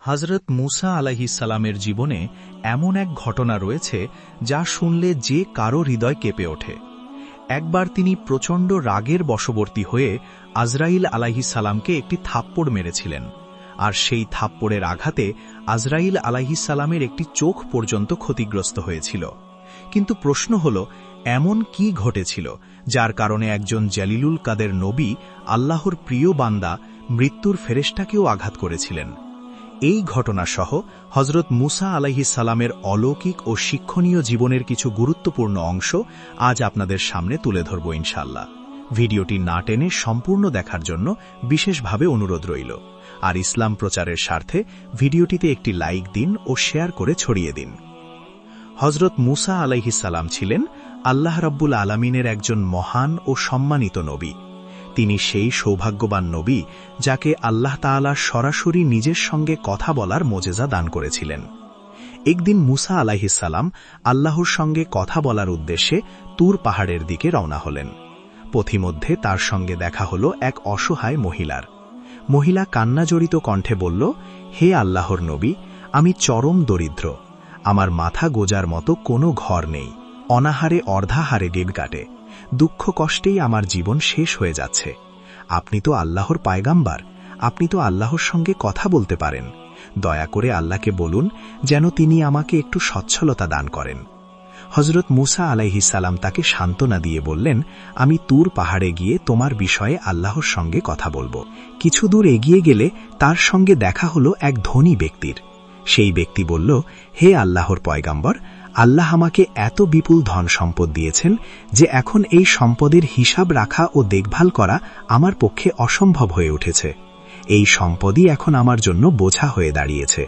হযরত মূসা আলাইহিস সালামের জীবনে এমন এক ঘটনা রয়েছে যা শুনলে যে কারো হৃদয় কেঁপে ওঠে। একবার তিনি প্রচণ্ড রাগের বশবর্তী হয়ে আজরাইল আলাইহিস সালামকে একটি থাপ্পড় মেরেছিলেন, আর সেই থাপ্পড়ের আঘাতে আজরাইল আলাইহিস সালামের একটি চোখ পর্যন্ত ক্ষতিগ্রস্ত হয়েছিল। কিন্তু প্রশ্ন হল, এমন কি ঘটেছিল যার কারণে একজন জলিলুল কাদের নবী, আল্লাহর প্রিয় বান্দা, মৃত্যুর ফেরেশতাকেও আঘাত করেছিলেন? এই ঘটনাসহ হযরত মূসা আলাইহিস সালামের অলৌকিক ও শিক্ষণীয় জীবনের কিছু গুরুত্বপূর্ণ অংশ আজ আপনাদের সামনে তুলে ধরব ইনশাআল্লাহ। ভিডিওটি না টেনে সম্পূর্ণ দেখার জন্য বিশেষভাবে অনুরোধ রইল। আর ইসলাম প্রচারের স্বার্থে ভিডিওটিতে একটি লাইক দিন ও শেয়ার করে ছড়িয়ে দিন। হযরত মূসা আলাইহিস সালাম ছিলেন আল্লাহ রাব্বুল আলামিনের একজন মহান ও সম্মানিত নবী। তিনি সেই সৌভাগ্যবান নবী যাকে আল্লাহ তাআলা সরাসরি নিজের সঙ্গে কথা বলার মোজেজা দান করেছিলেন। একদিন মূসা আলাইহিস সালাম আল্লাহর সঙ্গে কথা বলার উদ্দেশ্যে তুর পাহাড়ের দিকে রওনা হলেন। পথিমধ্যে তার সঙ্গে দেখা হল এক অসহায় মহিলার। মহিলা কান্নাজড়িত কণ্ঠে বলল, হে আল্লাহর নবী, আমি চরম দরিদ্র। আমার মাথা গোজার মতো কোনো ঘর নেই, অনাহারে অর্ধাহারে দিন কাটে, দুঃখ কষ্টেই আমার জীবন শেষ হয়ে যাচ্ছে। আপনি তো আল্লাহর পায়গাম্বার, আপনি তো আল্লাহর সঙ্গে কথা বলতে পারেন। দয়া করে আল্লাহকে বলুন যেন তিনি আমাকে একটু সচ্ছলতা দান করেন। হযরত মূসা আলাইহিস সালাম তাকে সান্ত্বনা দিয়ে বললেন, আমি তুর পাহাড়ে গিয়ে তোমার বিষয়ে আল্লাহর সঙ্গে কথা বলবো। কিছু দূর এগিয়ে গেলে তার সঙ্গে দেখা হলো এক ধনী ব্যক্তির। সেই ব্যক্তি বলল, হে আল্লাহর পয়গাম্বর, আল্লাহ আমাকে এত বিপুল ধন সম্পদ দিয়েছেন যে এখন এই সম্পদের হিসাব রাখা ও দেখভাল করা আমার পক্ষে অসম্ভব হয়ে উঠেছে। এই সম্পদই এখন আমার জন্য বোঝা হয়ে দাঁড়িয়েছে।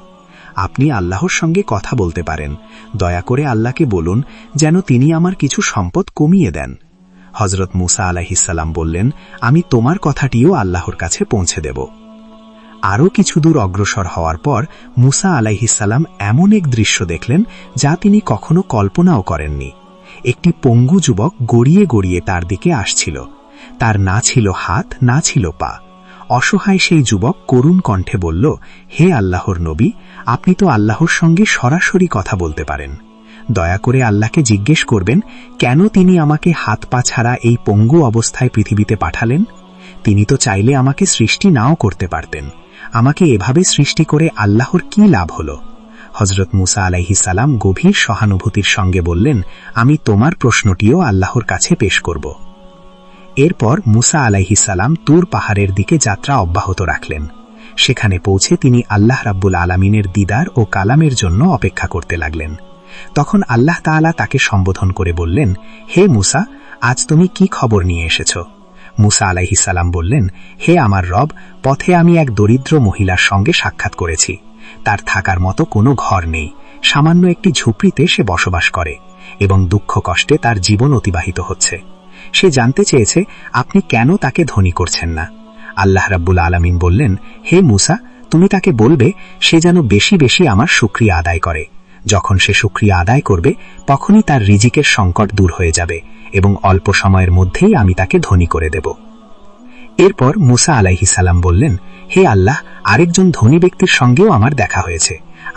আপনি আল্লাহর সঙ্গে কথা বলতে পারেন, দয়া করে আল্লাহকে বলুন যেন তিনি আমার কিছু সম্পদ কমিয়ে দেন। হযরত মূসা আলাইহিস সালাম বললেন, আমি তোমার কথাটিও আল্লাহর কাছে পৌঁছে দেব। আরও কিছু দূর অগ্রসর হওয়ার পর মূসা আলাইহিস সালাম এমন এক দৃশ্য দেখলেন যা তিনি কখনো কল্পনাও করেননি। একটি পঙ্গু যুবক গড়িয়ে গড়িয়ে তার দিকে আসছিল। তার না ছিল হাত, না ছিল পা। অসহায় সেই যুবক করুণ কণ্ঠে বলল, হে আল্লাহর নবী, আপনি তো আল্লাহর সঙ্গে সরাসরি কথা বলতে পারেন। দয়া করে আল্লাহকে জিজ্ঞেস করবেন কেন তিনি আমাকে হাত পা ছাড়া এই পঙ্গু অবস্থায় পৃথিবীতে পাঠালেন। তিনি তো চাইলে আমাকে সৃষ্টি নাও করতে পারতেন। আমাকে এভাবে সৃষ্টি করে আল্লাহর কি লাভ হল? হযরত মূসা আলাইহিস সালাম গভীর সহানুভূতির সঙ্গে বললেন, আমি তোমার প্রশ্নটিও আল্লাহর কাছে পেশ করব। এরপর মূসা আলাইহিস সালাম তুর পাহাড়ের দিকে যাত্রা অব্যাহত রাখলেন। সেখানে পৌঁছে তিনি আল্লাহ রাব্বুল আলামিনের দিদার ও কালামের জন্য অপেক্ষা করতে লাগলেন। তখন আল্লাহ তাআলা তাকে সম্বোধন করে বললেন, হে মূসা, আজ তুমি কি খবর নিয়ে এসেছ? মূসা আলাইহিস সালাম বললেন, হে আমার রব, পথে আমি এক দরিদ্র মহিলার সঙ্গে সাক্ষাৎ করেছি। তার থাকার মতো কোনো ঘর নেই, সামান্য একটি ঝুপড়িতে সে বসবাস করে এবং দুঃখ কষ্টে তার জীবন অতিবাহিত হচ্ছে। সে জানতে চেয়েছে আপনি কেন তাকে ধনী করছেন না। আল্লাহ রাব্বুল আলামিন বললেন, হে মূসা, তুমি তাকে বলবে সে যেন বেশি বেশি আমার শুকরিয়া আদায় করে। যখন সে শুকরিয়া আদায় করবে তখনই তার রিজিকের সংকট দূর হয়ে যাবে এবং অল্প সময়ের মধ্যেই আমি তাকে ধনী করে দেব। এরপর মূসা আলাইহিস সালাম বললেন, হে আল্লাহ, আরেকজন ধনী ব্যক্তির সঙ্গেও আমার দেখা হয়েছে।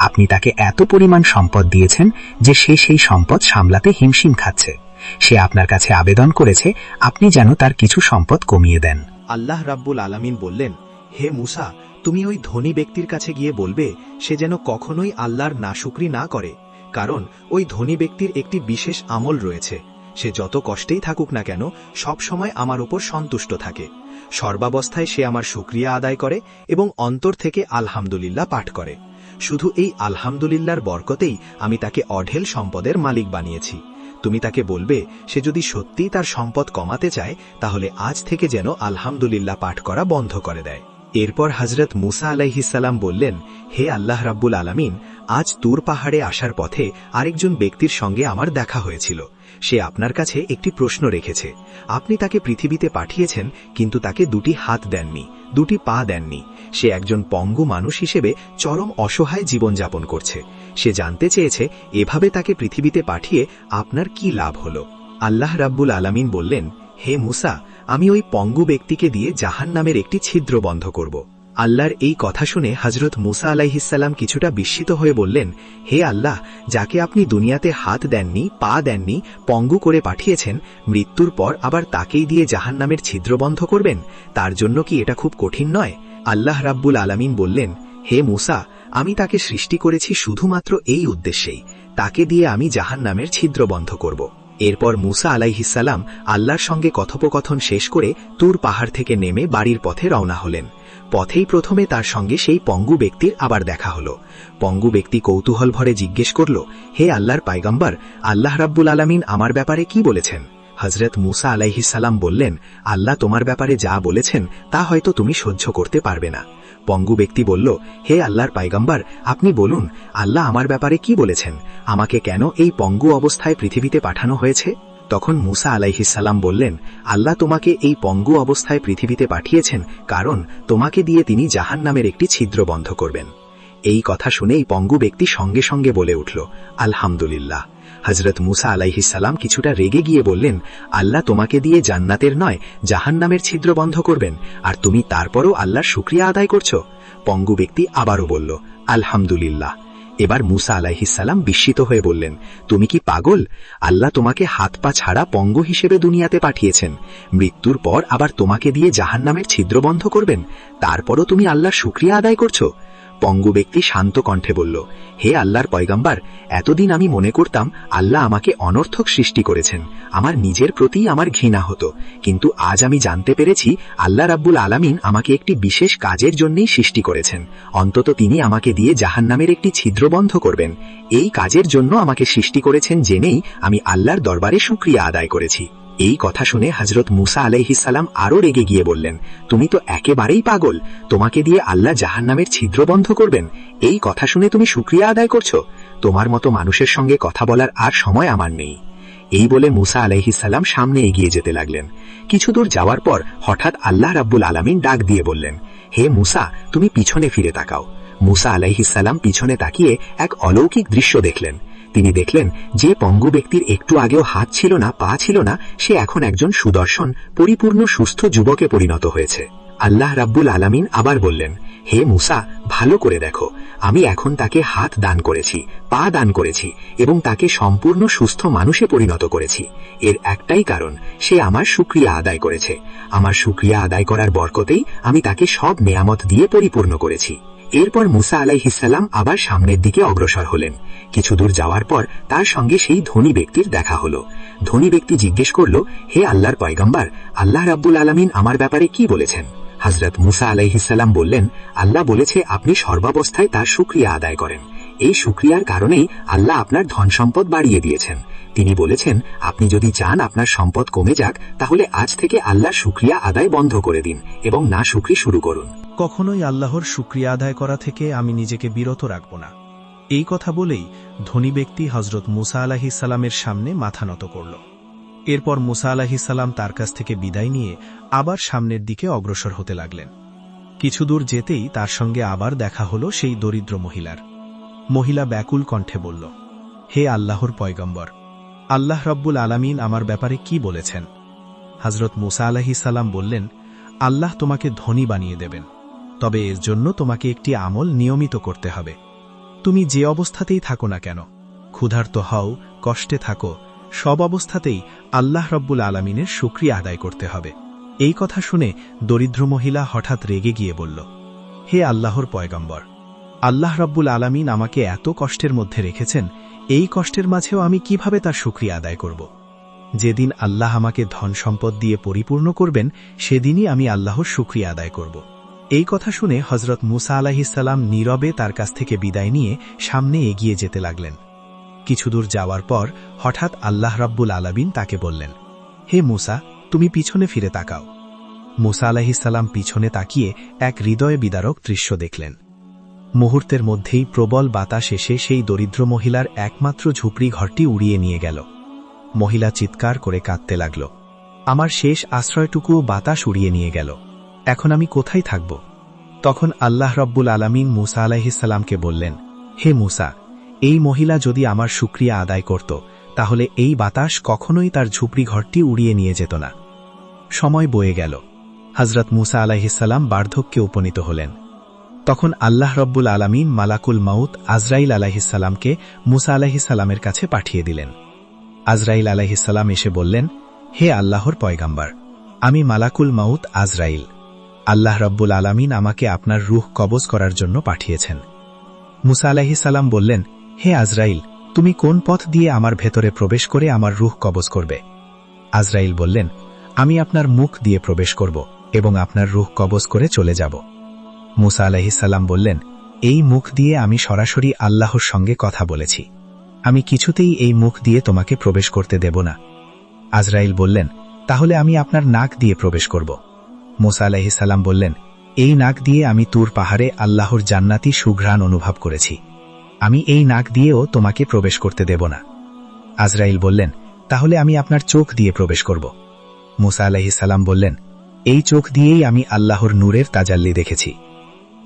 আপনি তাকে এত পরিমাণ সম্পদ দিয়েছেন যে সে সেই সম্পদ সামলাতে হিমশিম খাচ্ছে। সে আপনার কাছে আবেদন করেছে আপনি যেন তার কিছু সম্পদ কমিয়ে দেন। আল্লাহ রাব্বুল আলামিন বললেন, হে মূসা, তুমি ওই ধনী ব্যক্তির কাছে গিয়ে বলবে সে যেন কখনোই আল্লাহর নাশুকরি না করে, কারণ ওই ধনী ব্যক্তির একটি বিশেষ আমল রয়েছে। সে যত কষ্টেই থাকুক না কেন সব সময় আমার উপর সন্তুষ্ট থাকে। সর্বাবস্থায় সে আমার শুকরিয়া আদায় করে এবং অন্তর থেকে আলহামদুলিল্লাহ পাঠ করে। শুধু এই আলহামদুলিল্লাহর বরকতেই আমি তাকে অঢেল সম্পদের মালিক বানিয়েছি। তুমি তাকে বলবে সে যদি সত্যিই তার সম্পদ কমাতে চায় তাহলে আজ থেকে যেন আলহামদুলিল্লাহ পাঠ করা বন্ধ করে দেয়। এরপর হযরত মূসা আলাইহিস সালাম বললেন, হে আল্লাহ রাব্বুল আলামিন, আজ তুর পাহাড়ে আসার পথে আরেকজন ব্যক্তির সঙ্গে আমার দেখা হয়েছিল। সে আপনার কাছে একটি প্রশ্ন রেখেছে। আপনি তাকে পৃথিবীতে পাঠিয়েছেন কিন্তু তাকে দুটি হাত দেননি, দুটি পা দেননি। সে একজন পঙ্গু মানুষ হিসেবে চরম অসহায় জীবনযাপন করছে। সে জানতে চেয়েছে এভাবে তাকে পৃথিবীতে পাঠিয়ে আপনার কি লাভ হল। আল্লাহ রাব্বুল আলামিন বললেন, হে মূসা, আমি ওই পঙ্গু ব্যক্তিকে দিয়ে জাহান্নামের একটি ছিদ্র বন্ধ করব। আল্লাহর এই কথা শুনে হযরত মুসা আলাইহিসসালাম কিছুটা বিস্মিত হয়ে বললেন, হে আল্লাহ, যাকে আপনি দুনিয়াতে হাত দেননি, পা দেননি, পঙ্গু করে পাঠিয়েছেন, মৃত্যুর পর আবার তাকেই দিয়ে জাহান্নামের ছিদ্র বন্ধ করবেন, তার জন্য কি এটা খুব কঠিন নয়? আল্লাহ রাব্বুল আলামিন বললেন, হে মুসা, আমি তাকে সৃষ্টি করেছি শুধুমাত্র এই উদ্দেশ্যেই, তাকে দিয়ে আমি জাহান্নামের ছিদ্র বন্ধ করব। এরপর মুসা আলাইহিসসালাম আল্লাহর সঙ্গে কথোপকথন শেষ করে তুর পাহাড় থেকে নেমে বাড়ির পথে রওনা হলেন। পথেই প্রথমে তার সঙ্গে সেই পঙ্গু ব্যক্তির আবার দেখা হলো। পঙ্গু ব্যক্তি কৌতূহল ভরে জিজ্ঞেস করল, হে আল্লাহর পয়গম্বর, আল্লাহ রাব্বুল আলামিন আমার ব্যাপারে কি বলেছেন? হযরত মুসা আলাইহিসসালাম বললেন, আল্লাহ তোমার ব্যাপারে যা বলেছেন তা হয়তো তুমি সহ্য করতে পারবে না। পঙ্গু ব্যক্তি বলল, হে আল্লাহর পয়গম্বর, আপনি বলুন, আল্লাহ আমার ব্যাপারে কি বলেছেন? আমাকে কেন এই পঙ্গু অবস্থায় পৃথিবীতে পাঠানো হয়েছে? তখন মুসা আলাইহিসসালাম বললেন, আল্লাহ তোমাকে এই পঙ্গু অবস্থায় পৃথিবীতে পাঠিয়েছেন কারণ তোমাকে দিয়ে তিনি জাহান্নামের একটি ছিদ্র বন্ধ করবেন। এই কথা শুনেই পঙ্গু ব্যক্তি সঙ্গে সঙ্গে বলে উঠল, আলহামদুলিল্লাহ। হযরত মুসা আলাইহিসসালাম কিছুটা রেগে গিয়ে বললেন, আল্লাহ তোমাকে দিয়ে জান্নাতের নয় জাহান্নামের ছিদ্র বন্ধ করবেন, আর তুমি তারপরও আল্লাহর শুকরিয়া আদায় করছো? পঙ্গু ব্যক্তি আবারও বলল, আলহামদুলিল্লাহ। এবার মুসা আলাইহিসসালাম বিস্মিত হয়ে বললেন, তুমি কি পাগল? আল্লাহ তোমাকে হাত পা ছাড়া পঙ্গু হিসেবে দুনিয়াতে পাঠিয়েছেন, মৃত্যুর পর আবার তোমাকে দিয়ে জাহান্নামের ছিদ্র বন্ধ করবেন, তারপরও তুমি আল্লাহর শুকরিয়া আদায় করছো? পঙ্গু ব্যক্তি শান্ত কণ্ঠে বলল, হে আল্লাহর পয়গম্বর, এতদিন আমি মনে করতাম আল্লাহ আমাকে অনর্থক সৃষ্টি করেছেন, আমার নিজের প্রতি আমার ঘৃণা হতো, কিন্তু আজ আমি জানতে পেরেছি আল্লাহ রাব্বুল আলামিন আমাকে একটি বিশেষ কাজের জন্যই সৃষ্টি করেছেন, অন্তত তিনি আমাকে দিয়ে জাহান্নামের একটি ছিদ্র বন্ধ করবেন। এই কাজের জন্য আমাকে সৃষ্টি করেছেন জেনেই আমি আল্লাহর দরবারে শুকরিয়া আদায় করেছি। এই কথা শুনে হযরত মুসা আলাইহিসসালাম আরো রেগে গিয়ে বললেন, তুমি তো একেবারেই পাগল, তোমাকে দিয়ে আল্লাহ জাহান্নামের ছিদ্র বন্ধ করবেন, এই কথা শুনে তুমি শুকরিয়া আদায় করছো? তোমার মতো মানুষের সঙ্গে কথা বলার আর সময় আমার নেই। এই বলে মুসা আলাইহিসসালাম সামনে এগিয়ে যেতে লাগলেন। কিছু দূর যাওয়ার পর হঠাৎ আল্লাহ রাব্বুল আলামিন ডাক দিয়ে বললেন, হে মুসা, তুমি পিছনে ফিরে তাকাও। মুসা আলাইহিসসালাম পিছনে তাকিয়ে এক অলৌকিক দৃশ্য দেখলেন। তিনি দেখলেন যে পঙ্গু ব্যক্তির একটু আগেও হাত ছিল না, পা ছিল না, সে এখন একজন সুদর্শন পরিপূর্ণ সুস্থ যুবকে পরিণত হয়েছে। আল্লাহ রাব্বুল আলামিন আবার বললেন, হে মুসা, ভালো করে দেখো, আমি এখন তাকে হাত দান করেছি, পা দান করেছি এবং তাকে সম্পূর্ণ সুস্থ মানুষে পরিণত করেছি। এর একটাই কারণ, সে আমার শুকরিয়া আদায় করেছে। আমার শুকরিয়া আদায় করার বরকতেই আমি তাকে সব নেয়ামত দিয়ে পরিপূর্ণ করেছি। এরপর মুসা আলাইহিসসালাম আবার সামনের দিকে অগ্রসর হলেন। কিছু দূর যাওয়ার পর তার সঙ্গে সেই ধনী ব্যক্তির দেখা হলো। ধনী ব্যক্তি জিজ্ঞেস করল, হে আল্লাহর পয়গম্বর, আল্লাহ রাব্বুল আলামিন আমার ব্যাপারে কি বলেছেন? হযরত মুসা আলাইহিসসালাম বললেন, আল্লাহ বলেছে আপনি সর্বাবস্থায় তার শুকরিয়া আদায় করেন। এই শুকরিয়ার কারণেই আল্লাহ আপনার ধন সম্পদ বাড়িয়ে দিয়েছেন। তিনি বলেছেন, আপনি যদি চান আপনার সম্পদ কমে যাক, তাহলে আজ থেকে আল্লাহর শুকরিয়া আদায় বন্ধ করে দিন এবং না শুকরি শুরু করুন। কখনোই আল্লাহর শুকরিয়া আদায় করা থেকে আমি নিজেকে বিরত রাখব না। এই কথা বলেই ধনী ব্যক্তি হযরত মুসা আলাইহিসসালামের সামনে মাথা নত করল। এরপর মুসা আলাইহিসসালাম তার কাছ থেকে বিদায় নিয়ে আবার সামনের দিকে অগ্রসর হতে লাগলেন। কিছু দূর যেতেই তার সঙ্গে আবার দেখা হলো সেই দরিদ্র মহিলার। মহিলা ব্যাকুল কণ্ঠে বলল, হে আল্লাহর পয়গম্বর, আল্লাহ রাব্বুল আলামিন আমার ব্যাপারে কি বলেছেন? হযরত মুসা আলাইহিসসালাম বললেন, আল্লাহ তোমাকে ধনী বানিয়ে দেবেন, তবে এর জন্য তোমাকে একটি আমল নিয়মিত করতে হবে। তুমি যে অবস্থাতেই থাকো না কেন, ক্ষুধার্ত হও, কষ্টে থাকো, সব অবস্থাতেই আল্লাহ রাব্বুল আলামিনের শুকরিয়া আদায় করতে হবে। এই কথা শুনে দরিদ্র মহিলা হঠাৎ রেগে গিয়ে বলল, হে আল্লাহর পয়গম্বর, আল্লাহ রাব্বুল আলামিন আমাকে এত কষ্টের মধ্যে রেখেছেন, এই কষ্টের মাঝেও আমি কিভাবে তার শুকরিয়া আদায় করব? যেদিন আল্লাহ আমাকে ধন সম্পদ দিয়ে পরিপূর্ণ করবেন, সেদিনই আমি আল্লাহর শুকরিয়া আদায় করব। এই কথা শুনে হযরত মুসা আলাইহিসসালাম নীরবে তার কাছ থেকে বিদায় নিয়ে সামনে এগিয়ে যেতে লাগলেন। কিছু দূর যাওয়ার পর হঠাৎ আল্লাহ রাব্বুল আলামিন তাকে বললেন, হে মুসা, তুমি পিছনে ফিরে তাকাও। মুসা আলাইহিসসালাম পিছনে তাকিয়ে এক হৃদয় বিদারক দৃশ্য দেখলেন। মুহূর্তের মধ্যেই প্রবল বাতাস এসে সেই দরিদ্র মহিলার একমাত্র ঝুপড়ি ঘরটি উড়িয়ে নিয়ে গেল। মহিলা চিৎকার করে কাঁদতে লাগল, আমার শেষ আশ্রয়টুকুও বাতাস উড়িয়ে নিয়ে গেল, এখন আমি কোথায় থাকব? তখন আল্লাহ রাব্বুল আলামিন মুসা আলাইহিসসালামকে বললেন, হে মুসা, এই মহিলা যদি আমার শুকরিয়া আদায় করত, তাহলে এই বাতাস কখনোই তার ঝুপড়ি ঘরটি উড়িয়ে নিয়ে যেত না। সময় বয়ে গেল। হযরত মুসা আলাইহিসসালাম বার্ধক্যে উপনীত হলেন। তখন আল্লাহ রব্বুল আলামিন মালাকুল মাউত আজরাইল আলাইহিসসালামকে মুসা আলাইহিসসালামের কাছে পাঠিয়ে দিলেন। আজরাইল আলাইহিসসালাম এসে বললেন, হে আল্লাহর পয়গাম্বার, আমি মালাকুল মাউত আজরাইল। আল্লাহ রব্বুল আলামিন আমাকে আপনার রূহ কবজ করার জন্য পাঠিয়েছেন। মুসা আলাইহিসসালাম বললেন, হে আজরাইল, তুমি কোন পথ দিয়ে আমার ভেতরে প্রবেশ করে আমার রূহ কবজ করবে? আজরাইল বললেন, আমি আপনার মুখ দিয়ে প্রবেশ করব এবং আপনার রূহ কবজ করে চলে যাব। মুসা আলাইহিসসালাম বললেন, এই মুখ দিয়ে আমি সরাসরি আল্লাহর সঙ্গে কথা বলেছি, আমি কিছুতেই এই মুখ দিয়ে তোমাকে প্রবেশ করতে দেব না। আজরাইল বললেন, তাহলে আমি আপনার নাক দিয়ে প্রবেশ করব। মুসা আলাইহিসসালাম বললেন, এই নাক দিয়ে আমি তুর পাহাড়ে আল্লাহর জান্নাতি সুঘ্রাণ অনুভব করেছি, আমি এই নাক দিয়েও তোমাকে প্রবেশ করতে দেব না। আজরাইল বললেন, তাহলে আমি আপনার চোখ দিয়ে প্রবেশ করব। মুসা আলাইহিসসালাম বললেন, এই চোখ দিয়েই আমি আল্লাহর নূরের তাজাল্লি দেখেছি।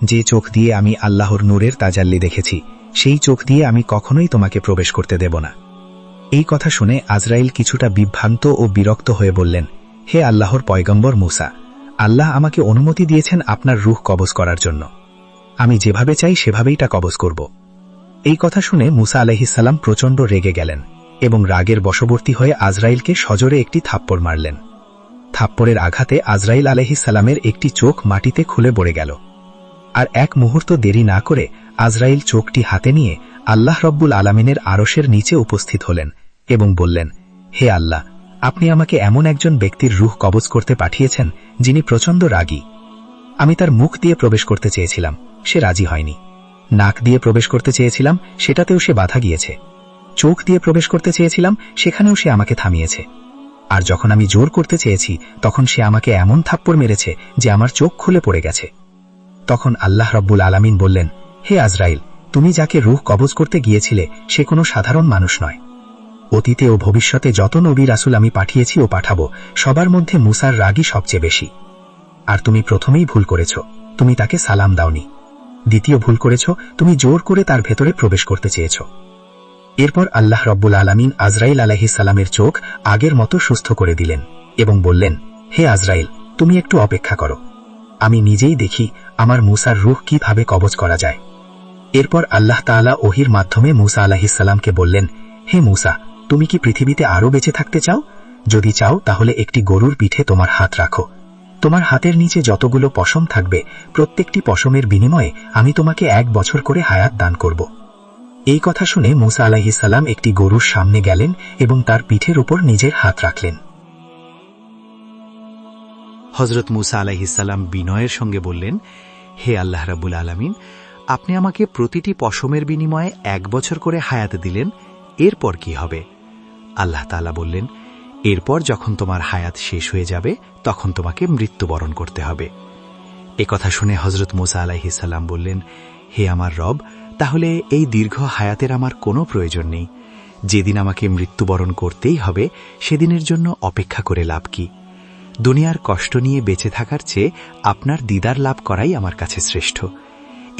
যে চোখ দিয়ে আমি আল্লাহর নূরের তাজাল্লি দেখেছি, সেই চোখ দিয়ে আমি কখনোই তোমাকে প্রবেশ করতে দেব না। এই কথা শুনে আজরাইল কিছুটা বিভ্রান্ত ও বিরক্ত হয়ে বললেন, হে আল্লাহর পয়গম্বর মুসা, আল্লাহ আমাকে অনুমতি দিয়েছেন আপনার রূহ কবজ করার জন্য, আমি যেভাবে চাই সেভাবেই তা কবজ করব। এই কথা শুনে মুসা আলাইহিসসালাম প্রচণ্ড রেগে গেলেন এবং রাগের বশবর্তী হয়ে আজরাইলকে সজোরে একটি থাপ্পড় মারলেন। থাপ্পড়ের আঘাতে আজরাইল আলাইহিসসালামের একটি চোখ মাটিতে খুলে পড়ে গেল। আর এক মুহূর্ত দেরি না করে আজরাইল চোখটি হাতে নিয়ে আল্লাহ রব্বুল আলামিনের আরশের নিচে উপস্থিত হলেন এবং বললেন, হে আল্লাহ, আপনি আমাকে এমন একজন ব্যক্তির রূহ কবজ করতে পাঠিয়েছেন যিনি প্রচণ্ড রাগী। আমি তার মুখ দিয়ে প্রবেশ করতে চেয়েছিলাম, সে রাজি হয়নি। নাক দিয়ে প্রবেশ করতে চেয়েছিলাম, সেটাতেও সে বাধা গিয়েছে। চোখ দিয়ে প্রবেশ করতে চেয়েছিলাম, সেখানেও সে আমাকে থামিয়েছে। আর যখন আমি জোর করতে চেয়েছি, তখন সে আমাকে এমন থাপ্পড় মেরেছে যে আমার চোখ খুলে পড়ে গেছে। তখন আল্লাহ রব্বুল আলামিন বললেন, হে আজরাইল, তুমি যাকে রূহ কবজ করতে গিয়েছিলে সে কোনো সাধারণ মানুষ নয়। অতীতে ও ভবিষ্যতে যত নবী রাসূল আমি পাঠিয়েছি ও পাঠাবো, সবার মধ্যে মুসার রাগই সবচেয়ে বেশি। আর তুমি প্রথমেই ভুল করেছ, তুমি তাকে সালাম দাওনি। দ্বিতীয় ভুল করেছ, তুমি জোর করে তার ভেতরে প্রবেশ করতে চেয়েছ। এরপর আল্লাহ রব্বুল আলামিন আজরাইল আলাইহিসসালামের চোখ আগের মতো সুস্থ করে দিলেন এবং বললেন, হে আজরাইল, তুমি একটু অপেক্ষা করো, আমি নিজেই দেখি আমার মুসার রূহ কিভাবে কবজ করা যায়। এরপর আল্লাহ তাআলা ওহির মাধ্যমে মুসা আলাইহিসসালামকে বললেন, হে মুসা, তুমি কি পৃথিবীতে আরও বেঁচে থাকতে চাও? যদি চাও তাহলে একটি গরুর পিঠে তোমার হাত রাখো। তোমার হাতের নিচে যতগুলো পশম থাকবে, প্রত্যেকটি পশমের বিনিময়ে আমি তোমাকে 1 বছর করে হায়াত দান করব। এই কথা শুনে মুসা আলাইহিসসালাম একটি গরুর সামনে গেলেন এবং তার পিঠের উপর নিজের হাত রাখলেন। হযরত মুসা আলাইহিসসালাম বিনয়ের সঙ্গে বললেন, হে আল্লাহ রাব্বুল আলামিন, আপনি আমাকে প্রতিটি পশমের বিনিময়ে 1 বছর করে হায়াত দিলেন, এরপর কি হবে? আল্লাহ তাআলা বললেন, এরপর যখন তোমার হায়াত শেষ হয়ে যাবে তখন তোমাকে মৃত্যুবরণ করতে হবে। একথা শুনে হযরত মুসা আলাইহিসসালাম বললেন, হে আমার রব, তাহলে এই দীর্ঘ হায়াতের আমার কোনো প্রয়োজন নেই। যেদিন আমাকে মৃত্যুবরণ করতেই হবে সেদিনের জন্য অপেক্ষা করে লাভ কি? দুনিয়ার কষ্ট নিয়ে বেঁচে থাকার চেয়ে আপনার দিদার লাভ করাই আমার কাছে শ্রেষ্ঠ।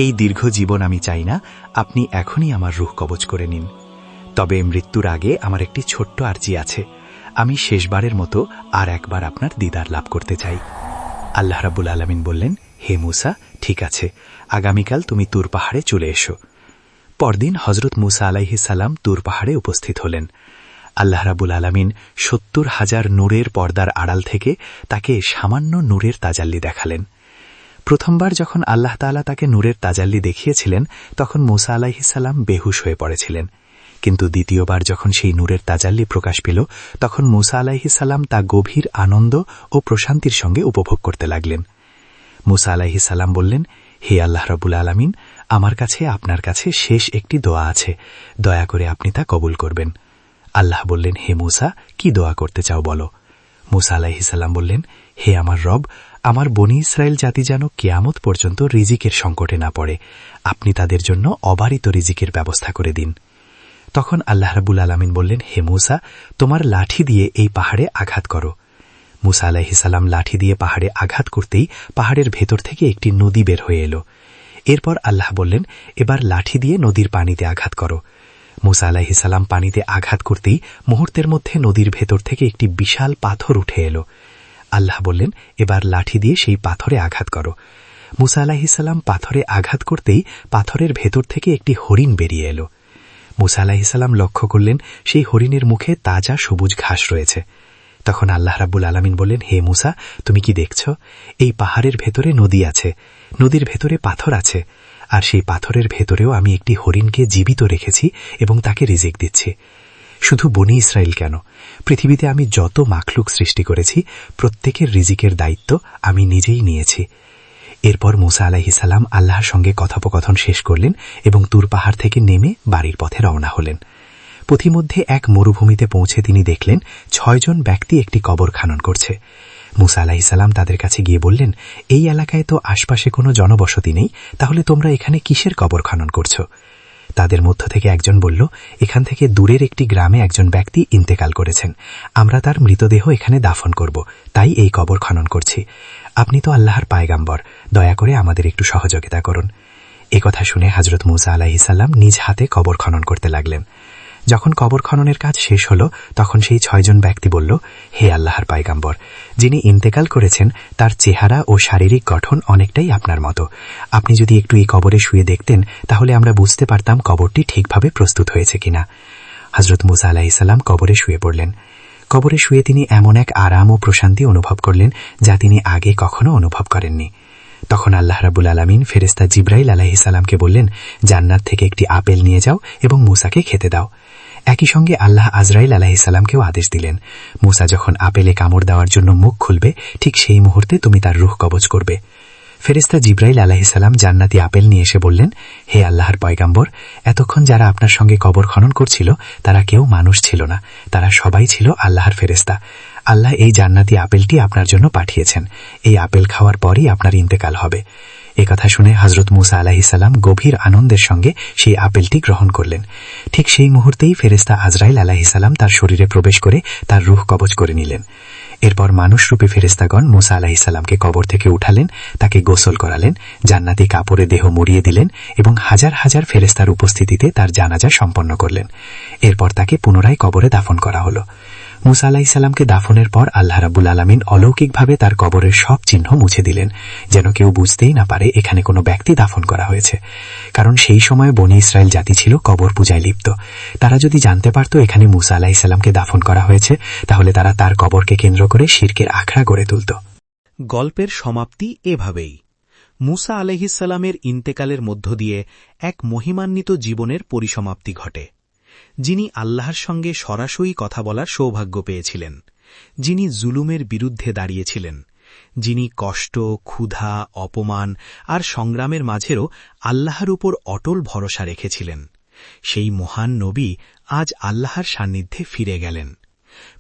এই দীর্ঘ জীবন আমি চাই না, আপনি এখনই আমার রূহ কবজ করে নিন। তবে মৃত্যুর আগে আমার একটি ছোট্ট আরজি আছে, আমি শেষবারের মতো আর একবার আপনার দিদার লাভ করতে চাই। আল্লাহ রাব্বুল আলামিন বললেন, হে মুসা, ঠিক আছে, আগামীকাল তুমি তুর পাহাড়ে চলে এসো। পরদিন হযরত মুসা আলাইহিসসালাম তুর পাহাড়ে উপস্থিত হলেন। আল্লাহ রাব্বুল আলামিন 70,000 নূরের পর্দার আড়াল থেকে তাকে সামান্য নূরের তাজাল্লি দেখালেন। প্রথমবার যখন আল্লাহ তাআলা তাকে নূরের তাজাল্লি দেখিয়েছিলেন, তখন মুসা আলাইহিসসালাম বেহুশ হয়ে পড়েছিলেন। কিন্তু দ্বিতীয়বার যখন সেই নূরের তাজাল্লি প্রকাশ পেল, তখন মুসা আলাইহিসসালাম তা গভীর আনন্দ ও প্রশান্তির সঙ্গে উপভোগ করতে লাগলেন। মুসা আলাইহিসসালাম বললেন, হে আল্লাহ রাব্বুল আলামিন, আমার কাছে আপনার কাছে শেষ একটি দোয়া আছে, দয়া করে আপনি তা কবুল করবেন। আল্লাহ বললেন, হে মুসা, কি দোয়া করতে চাও বলো। মুসা আলাইহিসসালাম বললেন, হে আমার রব, আমার বনী ইসরায়েল জাতি যেন কিয়ামত পর্যন্ত রিজিকের সংকটে না পড়ে, আপনি তাদের জন্য অবারিত রিজিকের ব্যবস্থা করে দিন। তখন আল্লাহ রাব্বুল আলামিন বললেন, হে মুসা, তোমার লাঠি দিয়ে এই পাহাড়ে আঘাত করো। মুসা আলাইহিসসালাম লাঠি দিয়ে পাহাড়ে আঘাত করতেই পাহাড়ের ভেতর থেকে একটি নদী বের হয়ে এলো। এরপর আল্লাহ বললেন, এবার লাঠি দিয়ে নদীর পানিতে আঘাত করো। মুসা আলাইহিসসালাম পানিতে আঘাত করতেই মুহূর্তের মধ্যে নদীর ভেতর থেকে একটি বিশাল পাথর উঠে এলো। আল্লাহ বললেন, এবার লাঠি দিয়ে সেই পাথরে আঘাত করো। মুসা আলাইহিসসালাম পাথরে আঘাত করতেই পাথরের ভেতর থেকে একটি হরিণ বেরিয়ে এলো। মুসা আলাইহিসসালাম লক্ষ্য করলেন সেই হরিণের মুখে তাজা সবুজ ঘাস রয়েছে। তখন আল্লাহ রাব্বুল আলামিন বললেন, হে মুসা, তুমি কি দেখছ? এই পাহাড়ের ভেতরে নদী আছে, নদীর ভেতরে পাথর আছে, আর সেই পাথরের ভেতরেও আমি একটি হরিণকে জীবিত রেখেছি এবং তাকে রিজিক দিচ্ছি। শুধু বনি ইসরায়েল কেন, পৃথিবীতে আমি যত মাখলুক সৃষ্টি করেছি প্রত্যেকের রিজিকের দায়িত্ব আমি নিজেই নিয়েছি। এরপর মুসা আলাইহিসসালাম আল্লাহর সঙ্গে কথোপকথন শেষ করলেন এবং তুর পাহাড় থেকে নেমে বাড়ির পথে রওনা হলেন। পথিমধ্যে এক মরুভূমিতে পৌঁছে তিনি দেখলেন 6 জন ব্যক্তি একটি কবর খনন করছে। মুসা আলাইহিসসালাম তাদের কাছে গিয়ে বললেন, এই এলাকায় তো আশপাশে কোনো জনবসতি নেই, তাহলে তোমরা এখানে কিসের কবর খনন করছো? তাদের মধ্য থেকে একজন বলল, এখান থেকে দূরের একটি গ্রামে একজন ব্যক্তি ইন্তেকাল করেছেন, আমরা তার মৃতদেহ এখানে দাফন করব, তাই এই কবর খনন করছি। আপনি তো আল্লাহর পায়গাম্বর, দয়া করে আমাদের একটু সহযোগিতা করুন। একথা শুনে হযরত মুসা আলাইহিসসালাম নিজ হাতে কবর খনন করতে লাগলেন। যখন কবর খননের কাজ শেষ হল, তখন সেই 6 জন ব্যক্তি বলল, হে আল্লাহর পায়গাম্বর, যিনি ইন্তেকাল করেছেন তার চেহারা ও শারীরিক গঠন অনেকটাই আপনার মতো। আপনি যদি একটু এই কবরে শুয়ে দেখতেন, তাহলে আমরা বুঝতে পারতাম কবরটি ঠিকভাবে প্রস্তুত হয়েছে কিনা। হযরত মুসা আলাইহিসসালাম কবরে শুয়ে পড়লেন। কবরে শুয়ে তিনি এমন এক আরাম ও প্রশান্তি অনুভব করলেন যা তিনি আগে কখনো অনুভব করেননি। তখন আল্লাহ রাব্বুল আলামিন ফেরেশতা জিবরাইল আলাইহিসসালামকে বললেন, জান্নাত থেকে একটি আপেল নিয়ে যাও এবং মুসাকে খেতে দাও। একই সঙ্গে আল্লাহ আজরাইল আলাইহিসসালামকেও আদেশ দিলেন, মুসা যখন আপেলে কামড় দেওয়ার জন্য মুখ খুলবে, ঠিক সেই মুহূর্তে তুমি তার রূহ কবজ করবে। ফেরেশতা জিবরাইল আলাইহিসসালাম জান্নাতি আপেল নিয়ে এসে বললেন, হে আল্লাহর পয়গাম্বর, এতক্ষণ যারা আপনার সঙ্গে কবর খনন করছিল তারা কেউ মানুষ ছিল না, তারা সবাই ছিল আল্লাহর ফেরেশতা। আল্লাহ এই জান্নাতি আপেলটি আপনার জন্য পাঠিয়েছেন, এই আপেল খাওয়ার পরই আপনার ইন্তেকাল হবে। একথা শুনে হযরত মুসা আলাইহিসসালাম গভীর আনন্দের সঙ্গে সেই আপেলটি গ্রহণ করলেন। ঠিক সেই মুহূর্তেই ফেরেশতা আজরাইল আলাইহিসসালাম তার শরীরে প্রবেশ করে তার রূহ কবজ করে নিলেন। এরপর মানুষরূপী ফেরেশতাগণ মুসা আলাইহিসসালামকে কবর থেকে উঠালেন, তাকে গোসল করালেন, জান্নাতি কাপড়ে দেহ মুড়িয়ে দিলেন এবং হাজার হাজার ফেরেশতার উপস্থিতিতে তার জানাজা সম্পন্ন করলেন। এরপর তাকে পুনরায় কবরে দাফন করা হল। মুসা আলাইহিসসালামকে দাফনের পর আল্লাহ রাব্বুল আলামিন অলৌকিকভাবে তার কবরের সব চিহ্ন মুছে দিলেন, যেন কেউ বুঝতেই না পারে এখানে কোনো ব্যক্তি দাফন করা হয়েছে। কারণ সেই সময় বনি ইসরায়েল জাতি ছিল কবর পূজায় লিপ্ত। তারা যদি জানতে পারত এখানে মুসা আলাইহিসসালামকে দাফন করা হয়েছে, তাহলে তারা তার কবরকে কেন্দ্র করে শিরকের আখড়া গড়ে তুলত। গল্পের সমাপ্তি এভাবেই। মুসা আলাইহিসসালামের ইন্তেকালের মধ্য দিয়ে এক মহিমান্বিত জীবনের পরিসমাপ্তি ঘটে। যিনি আল্লাহর সঙ্গে সরাসরি কথা বলার সৌভাগ্য পেয়েছিলেন, যিনি জুলুমের বিরুদ্ধে দাঁড়িয়েছিলেন, যিনি কষ্ট, ক্ষুধা, অপমান আর সংগ্রামের মাঝেরও আল্লাহর উপর অটল ভরসা রেখেছিলেন, সেই মহান নবী আজ আল্লাহর সান্নিধ্যে ফিরে গেলেন।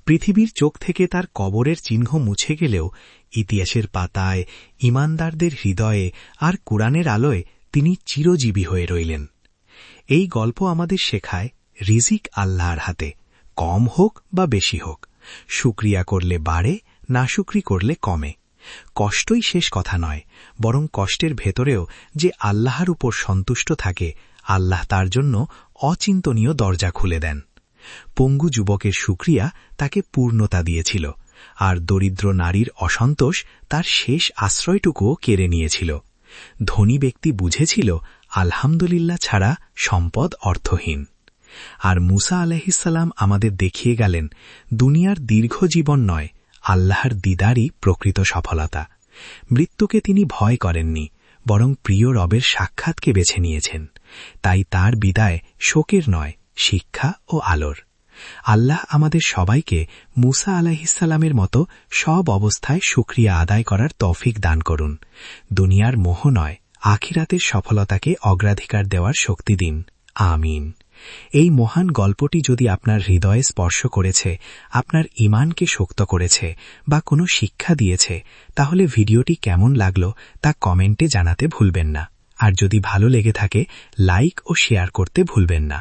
পৃথিবীর চোখ থেকে তার কবরের চিহ্ন মুছে গেলেও ইতিহাসের পাতায়, ঈমানদারদের হৃদয়ে আর কুরআনের আলোয় তিনি চিরজীবী হয়ে রইলেন। এই গল্প আমাদের শেখায়, রিজিক আল্লাহর হাতে, কম হোক বা বেশি হোক, শুকরিয়া করলে বাড়ে, নাশুকরি করলে কমে। কষ্টই শেষ কথা নয়, বরং কষ্টের ভেতরেও যে আল্লাহর উপর সন্তুষ্ট থাকে, আল্লাহ তার জন্য অচিন্তনীয় দরজা খুলে দেন। পঙ্গু যুবকের শুকরিয়া তাকে পূর্ণতা দিয়েছিল, আর দরিদ্র নারীর অসন্তোষ তার শেষ আশ্রয়টুকুও কেড়ে নিয়েছিল। ধনী ব্যক্তি বুঝেছিল আলহামদুলিল্লাহ ছাড়া সম্পদ অর্থহীন। আর মুসা আলাইহিসসালাম আমাদের দেখিয়ে গেলেন, দুনিয়ার দীর্ঘ জীবন নয়, আল্লাহর দিদারই প্রকৃত সফলতা। মৃত্যুকে তিনি ভয় করেননি, বরং প্রিয় রবের সাক্ষাৎকে বেছে নিয়েছেন। তাই তার বিদায় শোকের নয়, শিক্ষা ও আলোর। আল্লাহ আমাদের সবাইকে মুসা আলাইহিসসালামের মতো সব অবস্থায় শুকরিয়া আদায় করার তৌফিক দান করুন। দুনিয়ার মোহ নয়, আখিরাতের সফলতাকে অগ্রাধিকার দেওয়ার শক্তি দিন। আমিন। এই মহান গল্পটি যদি আপনার হৃদয়ে স্পর্শ করেছে, আপনার ঈমানকে শক্ত করেছে বা কোনো শিক্ষা দিয়েছে, তাহলে ভিডিওটি কেমন লাগলো তা কমেন্টে জানাতে ভুলবেন না। আর যদি ভালো লেগে থাকে, লাইক ও শেয়ার করতে ভুলবেন না।